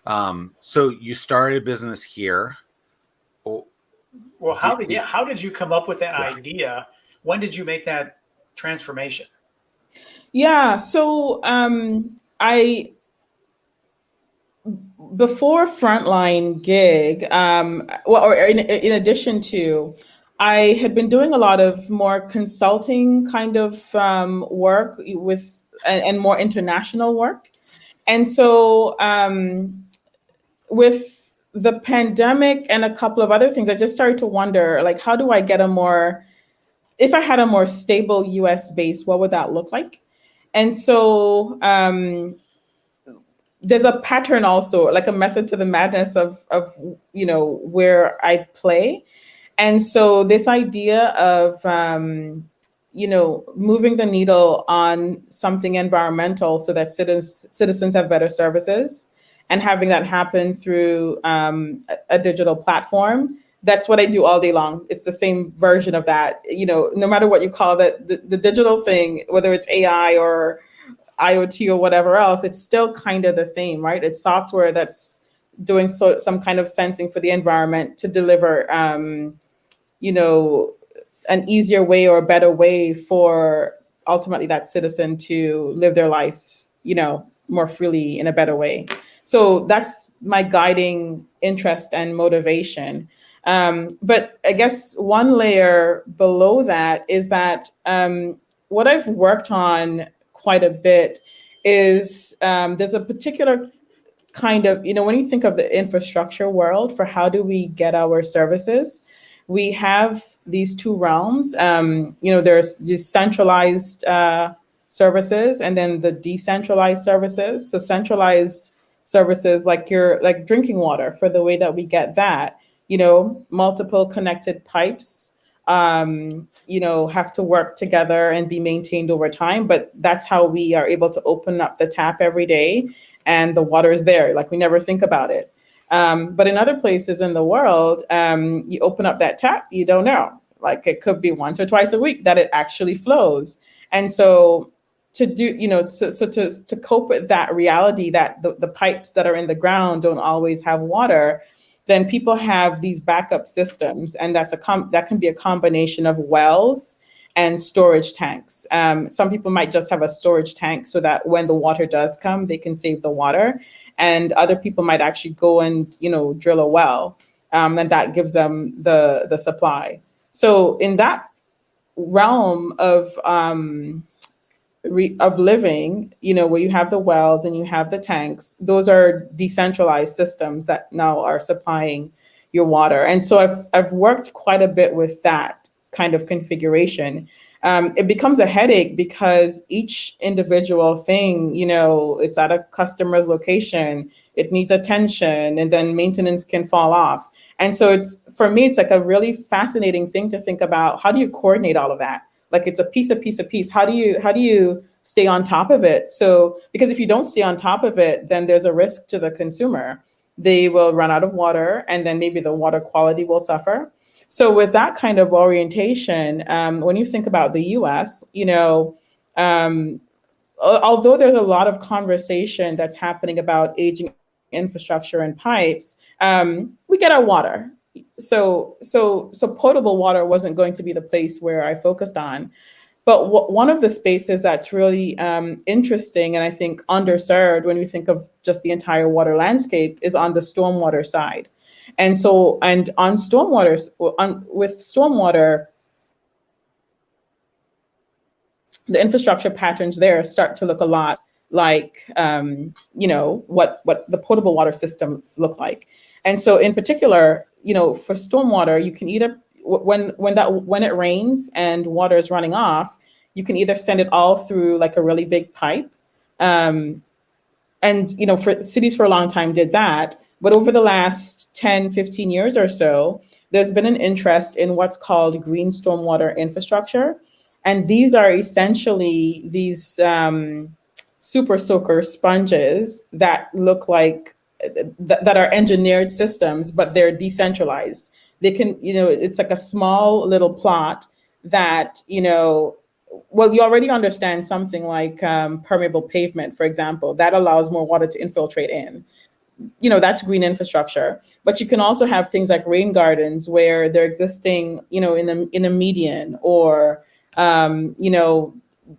So you started a business here. Oh, Well, how did you come up with that yeah. idea? When did you make that transformation? Yeah, so I before Frontline Gig, well, or in addition to, I had been doing a lot of more consulting kind of work with and more international work, and so with the pandemic and a couple of other things, I just started to wonder, like, how do I get a more, if I had a more stable US base, what would that look like? And so there's a pattern also, like a method to the madness of where I play. And so this idea of moving the needle on something environmental so that citizens have better services, and having that happen through a digital platform. That's what I do all day long. It's the same version of that. No matter what you call the digital thing, whether it's AI or IoT or whatever else, it's still kind of the same, right? It's software that's doing some kind of sensing for the environment to deliver, an easier way or a better way for ultimately that citizen to live their life, more freely in a better way. So that's my guiding interest and motivation. But I guess one layer below that is that what I've worked on quite a bit is there's a particular kind of, when you think of the infrastructure world for how do we get our services, we have these two realms. There's these centralized services and then the decentralized services. So centralized services like like drinking water, for the way that we get that, multiple connected pipes have to work together and be maintained over time. But that's how we are able to open up the tap every day and the water is there. Like, we never think about it. But in other places in the world, you open up that tap, you don't know. Like, it could be once or twice a week that it actually flows. And so to do, to cope with that reality that the pipes that are in the ground don't always have water, then people have these backup systems, and that can be a combination of wells and storage tanks. Some people might just have a storage tank so that when the water does come, they can save the water. And other people might actually go and drill a well, and that gives them the supply. So in that realm of living, where you have the wells and you have the tanks, those are decentralized systems that now are supplying your water. And so I've worked quite a bit with that kind of configuration. It becomes a headache because each individual thing, it's at a customer's location, it needs attention, and then maintenance can fall off. And so for me, it's like a really fascinating thing to think about. How do you coordinate all of that? Like, it's a piece. How do you stay on top of it? So, because if you don't stay on top of it, then there's a risk to the consumer. They will run out of water, and then maybe the water quality will suffer. So with that kind of orientation, when you think about the US, although there's a lot of conversation that's happening about aging infrastructure and pipes, we get our water. So potable water wasn't going to be the place where I focused on. But one of the spaces that's really interesting and I think underserved when we think of just the entire water landscape is on the stormwater side. And on with stormwater, the infrastructure patterns there start to look a lot like, what the potable water systems look like. And so in particular, for stormwater, you can either, when it rains and water is running off, you can either send it all through like a really big pipe. And, for cities for a long time did that. But over the last 10, 15 years or so, there's been an interest in what's called green stormwater infrastructure. And these are essentially these super soaker sponges that look like, that are engineered systems, but they're decentralized. They can, it's like a small little plot that, well, you already understand something like permeable pavement, for example, that allows more water to infiltrate in. that's green infrastructure. But you can also have things like rain gardens where they're existing, in a median, or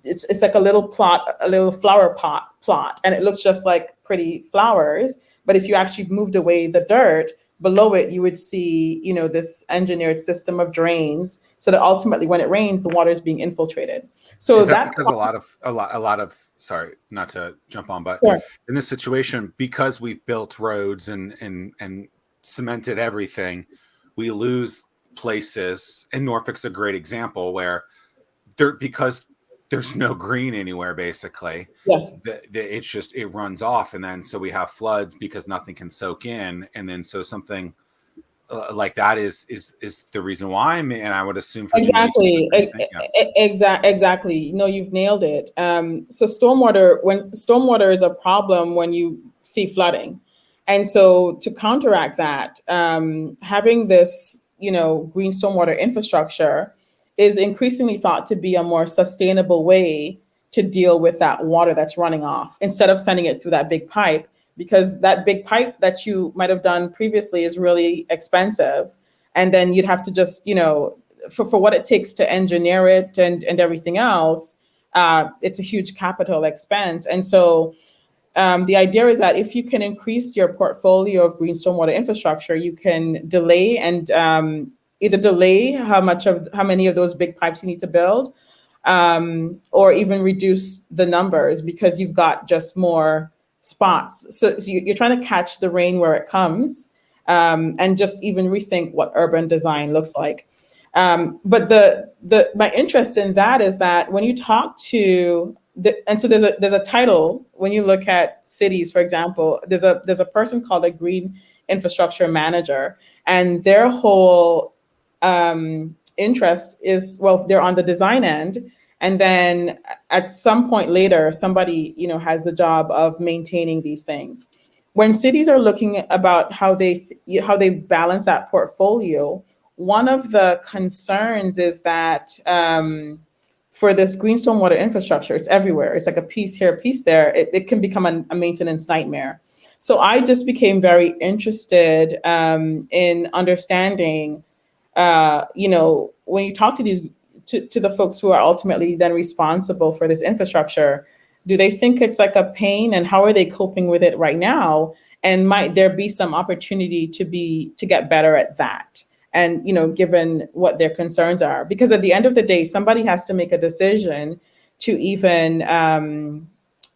it's like a little plot, a little flower plot, and it looks just like pretty flowers. But if you actually moved away the dirt below it, you would see, this engineered system of drains, so that ultimately when it rains, the water is being infiltrated. So is that because a lot of sorry, not to jump on, but Sure. in this situation, because we've built roads and cemented everything, we lose places. And Norfolk's a great example where because there's no green anywhere, basically. Yes. It runs off, and then so we have floods because nothing can soak in, and then so something like that is the reason why. And I would assume for Exactly. Exactly. No, you've nailed it. So stormwater is a problem when you see flooding. And so to counteract that, having this, green stormwater infrastructure is increasingly thought to be a more sustainable way to deal with that water that's running off, instead of sending it through that big pipe, because that big pipe that you might have done previously is really expensive. And then you'd have to just, for what it takes to engineer it and everything else, it's a huge capital expense. And so the idea is that if you can increase your portfolio of green stormwater infrastructure, you can delay and either delay how many of those big pipes you need to build, or even reduce the numbers, because you've got just more spots. So you're trying to catch the rain where it comes, and just even rethink what urban design looks like. But my interest in that is that when you talk to and so there's a title when you look at cities, for example, there's a person called a green infrastructure manager, and their whole interest is, well, they're on the design end, and then at some point later, somebody has the job of maintaining these things. When cities are looking about how they balance that portfolio, one of the concerns is that for this green stormwater infrastructure, it's everywhere. It's like a piece here, a piece there. It can become a maintenance nightmare. So I just became very interested in understanding, when you talk to the folks who are ultimately then responsible for this infrastructure, do they think it's like a pain, and how are they coping with it right now? And might there be some opportunity to get better at that? And, given what their concerns are, because at the end of the day, somebody has to make a decision to even,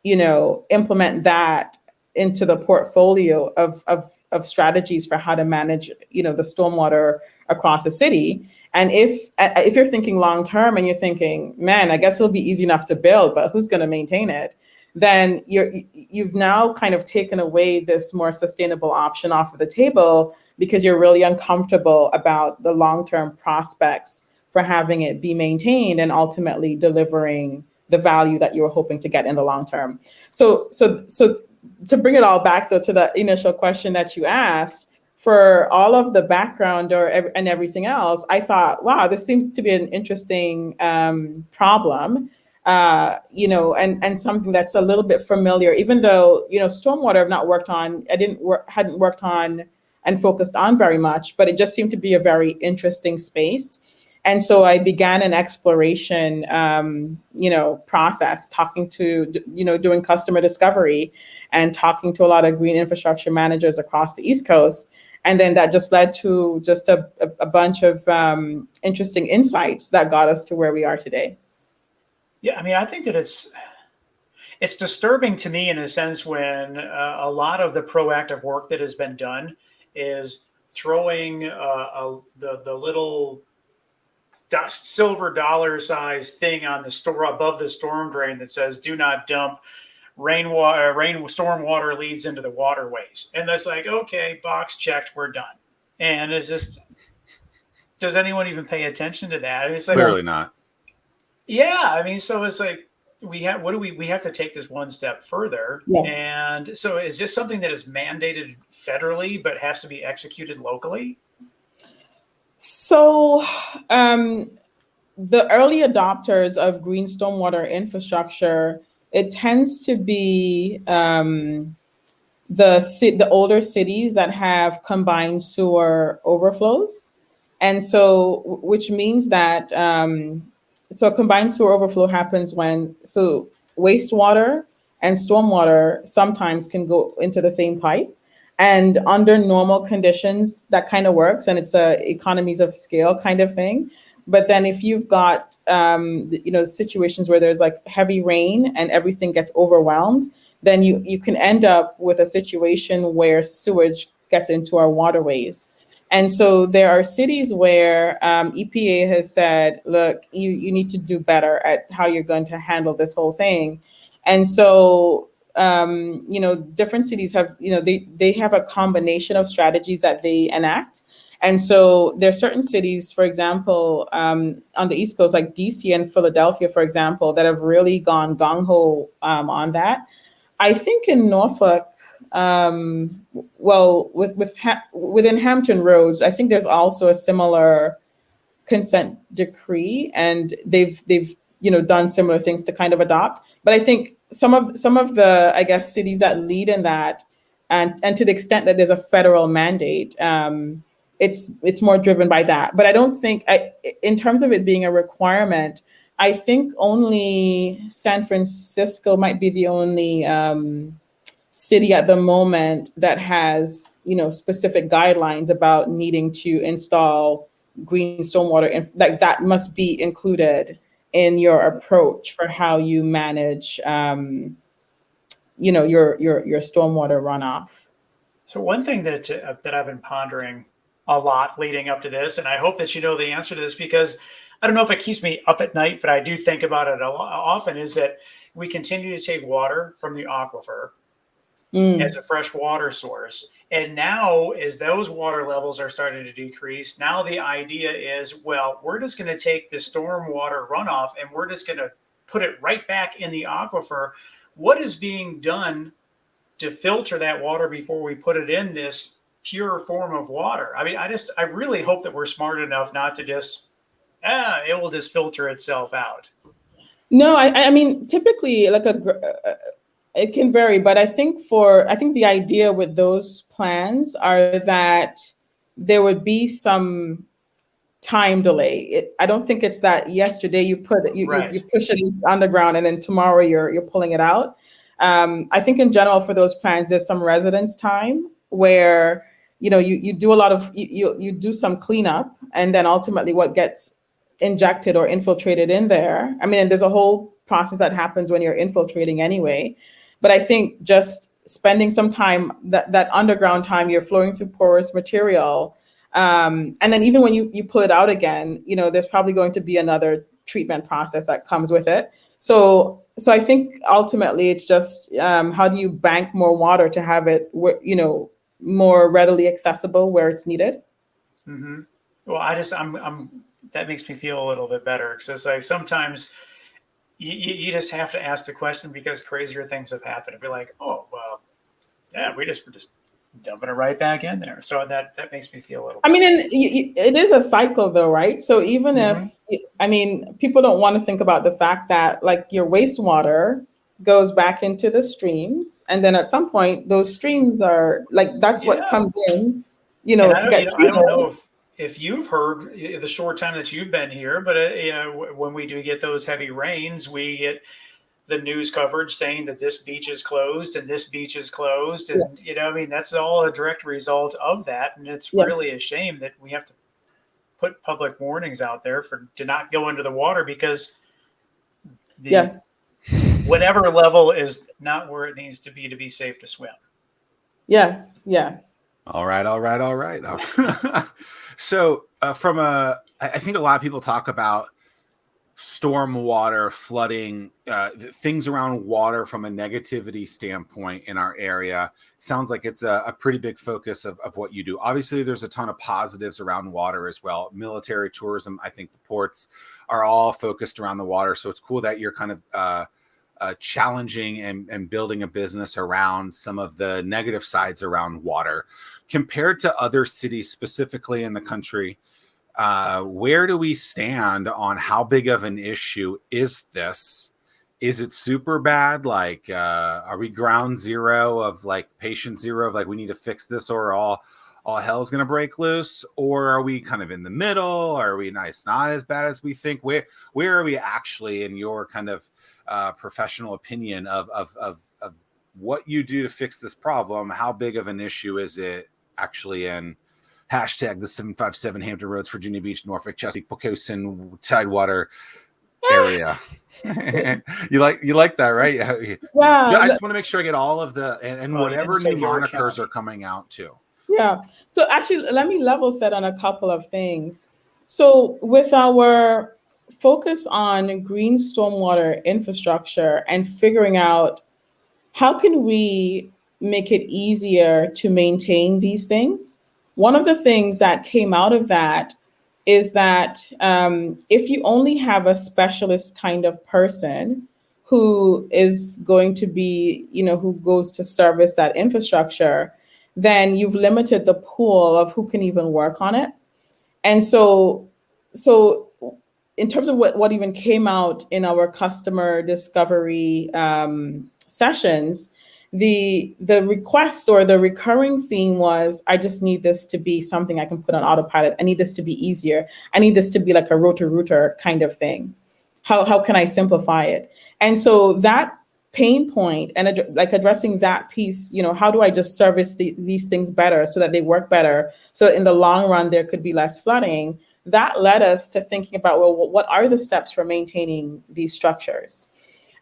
implement that into the portfolio of strategies for how to manage, the stormwater across the city. And if you're thinking long term and you're thinking, man, I guess it'll be easy enough to build, but who's going to maintain it? Then you've now kind of taken away this more sustainable option off of the table, because you're really uncomfortable about the long-term prospects for having it be maintained and ultimately delivering the value that you were hoping to get in the long term. So to bring it all back though to the initial question that you asked, for all of the background and everything else, I thought, wow, this seems to be an interesting problem. And something that's a little bit familiar, even though, stormwater I've not worked on, hadn't worked on and focused on very much, but it just seemed to be a very interesting space. And so I began an exploration, process, talking to, doing customer discovery and talking to a lot of green infrastructure managers across the East Coast. And then that just led to just a bunch of interesting insights that got us to where we are today. Yeah, I mean, I think that it's disturbing to me in a sense when a lot of the proactive work that has been done is throwing the little silver dollar size thing on the store above the storm drain that says "Do not dump storm water leads into the waterways," and that's like, okay, box checked, we're done. And it's just, does anyone even pay attention to that? It's like, clearly not. Yeah, I mean, so it's like we have to take this one step further. Yeah. And so is this something that is mandated federally but has to be executed locally? So the early adopters of green stormwater infrastructure, it tends to be the older cities that have combined sewer overflows. And so, which means that, so a combined sewer overflow happens when, so wastewater and stormwater sometimes can go into the same pipe. And under normal conditions, that kind of works, and it's a economies of scale kind of thing. But then if you've got, situations where there's like heavy rain and everything gets overwhelmed, then you can end up with a situation where sewage gets into our waterways. And so there are cities where EPA has said, look, you need to do better at how you're going to handle this whole thing. And so, different cities have, they have a combination of strategies that they enact. And so there are certain cities, for example, on the East Coast, like DC and Philadelphia, for example, that have really gone gung-ho on that. I think in Norfolk, within Hampton Roads, I think there's also a similar consent decree, and they've done similar things to kind of adopt. But I think some of the, I guess, cities that lead in that, and to the extent that there's a federal mandate, it's more driven by that. But I don't think, in terms of it being a requirement, I think only San Francisco might be the only city at the moment that has, specific guidelines about needing to install green stormwater, and like that must be included in your approach for how you manage, your stormwater runoff. So one thing that I've been pondering a lot leading up to this, and I hope that you know the answer to this, because I don't know if it keeps me up at night, but I do think about it often, is that we continue to take water from the aquifer as a fresh water source. And now, as those water levels are starting to decrease, now the idea is, well, we're just going to take the stormwater runoff and we're just going to put it right back in the aquifer. What is being done to filter that water before we put it in this pure form of water? I mean, I really hope that we're smart enough not to just, it will just filter itself out. No, I mean, typically, like it can vary, but I think the idea with those plans are that there would be some time delay. I don't think it's that yesterday you put it, you push it underground and then tomorrow you're pulling it out. I think in general for those plans, there's some residence time where you do a lot of you do some cleanup, and then ultimately what gets injected or infiltrated in there. I mean, and there's a whole process that happens when you're infiltrating anyway. But I think just spending some time, that underground time, you're flowing through porous material. And then even when you pull it out again, there's probably going to be another treatment process that comes with it. So I think ultimately it's just how do you bank more water to have it, more readily accessible where it's needed. Mm-hmm. Well, I'm that makes me feel a little bit better, because it's like sometimes you just have to ask the question because crazier things have happened. And be like, oh, well, yeah, we're just dumping it right back in there. So that makes me feel a little. I mean, and it is a cycle though, right? So even if, I mean, people don't want to think about the fact that like your wastewater goes back into the streams, and then at some point those streams are like, that's what comes in, to get I don't know if you've heard the short time that you've been here, but when we do get those heavy rains, we get the news coverage saying that this beach is closed and this beach is closed. And, I mean, that's all a direct result of that. And it's really a shame that we have to put public warnings out there to not go into the water, because whatever level is not where it needs to be safe to swim. Yes. All right. So I think a lot of people talk about stormwater, flooding, things around water from a negativity standpoint in our area. Sounds like it's a pretty big focus of what you do. Obviously, there's a ton of positives around water as well. Military tourism, I think the ports are all focused around the water. So it's cool that you're kind of challenging and building a business around some of the negative sides around water. Compared to other cities, specifically in the country, where do we stand on how big of an issue is this is it super bad? Like, are we ground zero of like patient zero of like, we need to fix this or all hell's going to break loose? Or are we kind of in the middle? Are we nice, not as bad as we think? Where are we actually in your kind of professional opinion of what you do to fix this problem? How big of an issue is it actually in hashtag the 757 Hampton Roads, Virginia Beach, Norfolk, Chesapeake, Pocosin, Tidewater area? you like that, right? Yeah. I just want to make sure I get all of the and whatever new monikers are coming out too. Yeah. So actually, let me level set on a couple of things. So with our focus on green stormwater infrastructure and figuring out how can we make it easier to maintain these things, one of the things that came out of that is that if you only have a specialist kind of person who is going to be, who goes to service that infrastructure, then you've limited the pool of who can even work on it. And so in terms of what even came out in our customer discovery sessions, the request or the recurring theme was, I just need this to be something I can put on autopilot. I need this to be easier. I need this to be like a rotor-rooter kind of thing. How can I simplify it? And so that pain point and like addressing that piece, how do I just service these things better so that they work better, so that in the long run there could be less flooding? That led us to thinking about, well, what are the steps for maintaining these structures?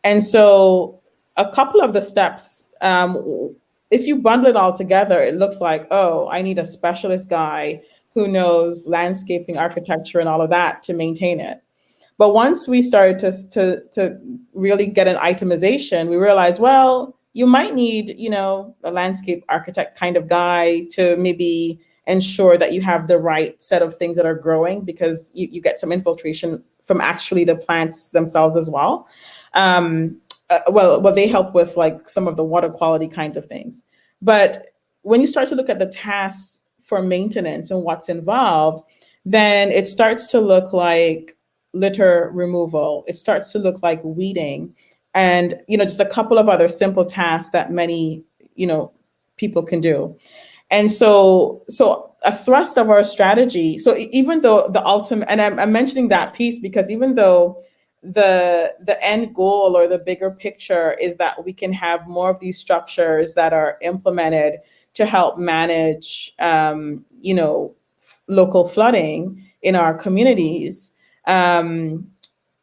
And so a couple of the steps, if you bundle it all together, it looks like, oh, I need a specialist guy who knows landscaping, architecture, and all of that to maintain it. But once we started to really get an itemization, we realized, well, you might need, a landscape architect kind of guy to maybe ensure that you have the right set of things that are growing, because you get some infiltration from actually the plants themselves as well. Well, they help with like some of the water quality kinds of things. But when you start to look at the tasks for maintenance and what's involved, then it starts to look like litter removal. It starts to look like weeding, and just a couple of other simple tasks that many people can do. And so a thrust of our strategy. So even though the ultimate, and I'm mentioning that piece because even though the end goal or the bigger picture is that we can have more of these structures that are implemented to help manage, local flooding in our communities.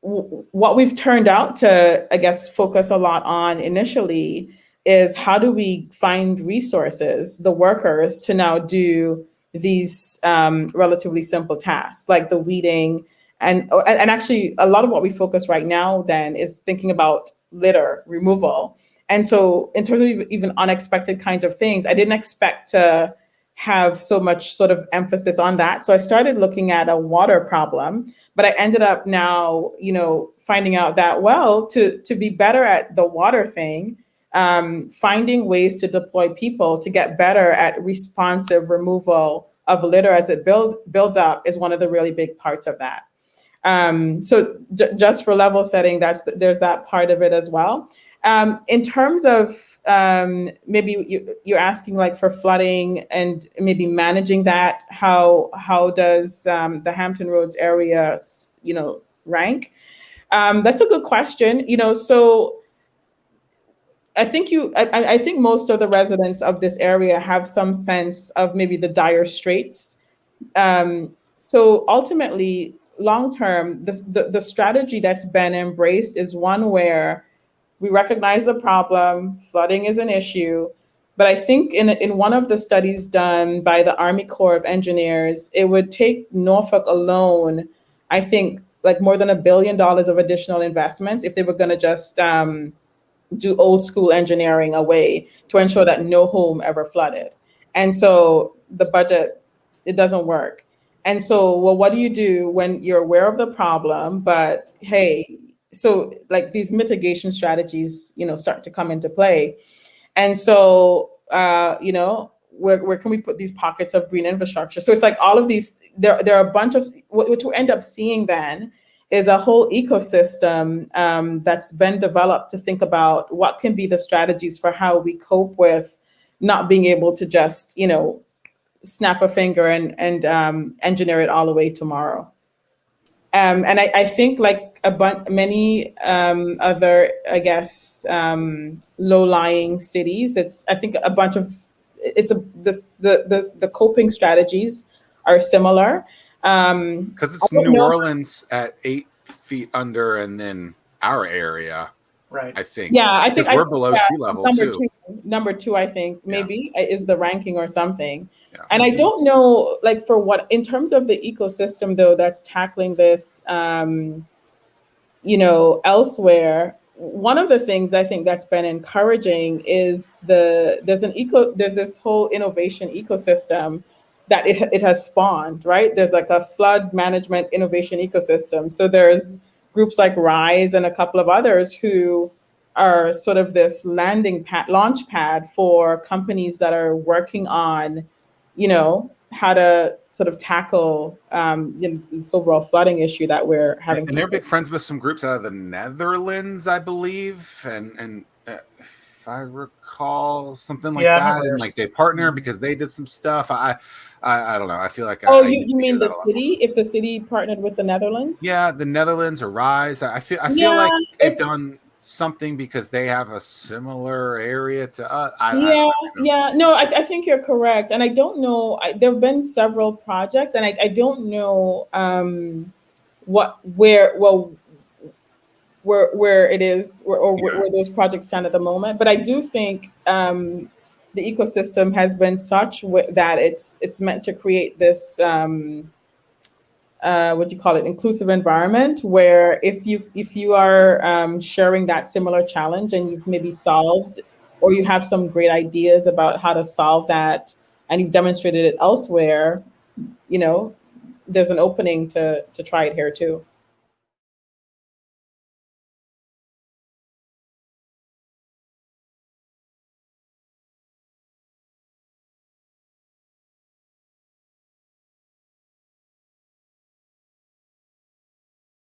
What we've turned out to, I guess, focus a lot on initially is how do we find resources, the workers, to now do these relatively simple tasks like the weeding. And actually, a lot of what we focus right now then is thinking about litter removal. And so in terms of even unexpected kinds of things, I didn't expect to have so much sort of emphasis on that. So I started looking at a water problem, but I ended up now, finding out that, well, to be better at the water thing, finding ways to deploy people to get better at responsive removal of litter as it builds up is one of the really big parts of that. So just for level setting, there's that part of it as well. In terms of maybe you're asking like for flooding and maybe managing that, how does the Hampton Roads area, rank? That's a good question. So I think I think most of the residents of this area have some sense of maybe the dire straits. So ultimately, long term, the strategy that's been embraced is one where we recognize the problem, flooding is an issue, but I think in one of the studies done by the Army Corps of Engineers, it would take Norfolk alone, I think, like more than $1 billion of additional investments if they were going to just do old school engineering away to ensure that no home ever flooded. And so the budget, it doesn't work. And so, well, what do you do when you're aware of the problem, but hey, so like these mitigation strategies, start to come into play. And so, where can we put these pockets of green infrastructure? So it's like all of these, there are a bunch of, what you end up seeing then is a whole ecosystem that's been developed to think about what can be the strategies for how we cope with not being able to just, snap a finger and engineer it all the way tomorrow. And I think like many other, I guess, low-lying cities, the coping strategies are similar. Because it's New Orleans at 8 feet under, and then our area, Right. I think. Yeah, I think we're below sea level too. Number two, I think maybe is the ranking or something. Yeah. And I don't know, like for what, in terms of the ecosystem though, that's tackling this, elsewhere. One of the things I think that's been encouraging is there's this whole innovation ecosystem that it has spawned, right? There's like a flood management innovation ecosystem. So there's groups like Rise and a couple of others who are sort of this launch pad for companies that are working on, how to sort of tackle this overall flooding issue that we're having. And they're big friends with some groups out of the Netherlands, I believe, and if I recall, something like that. And like they partner because they did some stuff. I don't know. I feel like you mean the city? If the city partnered with the Netherlands? Yeah, the Netherlands or Rise. I feel like they've done something because they have a similar area to us. No, I think you're correct, and I don't know. There have been several projects, and I don't know where it is where those projects stand at the moment. But I do think the ecosystem has been such that it's meant to create this inclusive environment where if you are sharing that similar challenge and you've maybe solved or you have some great ideas about how to solve that and you've demonstrated it elsewhere, there's an opening to try it here too.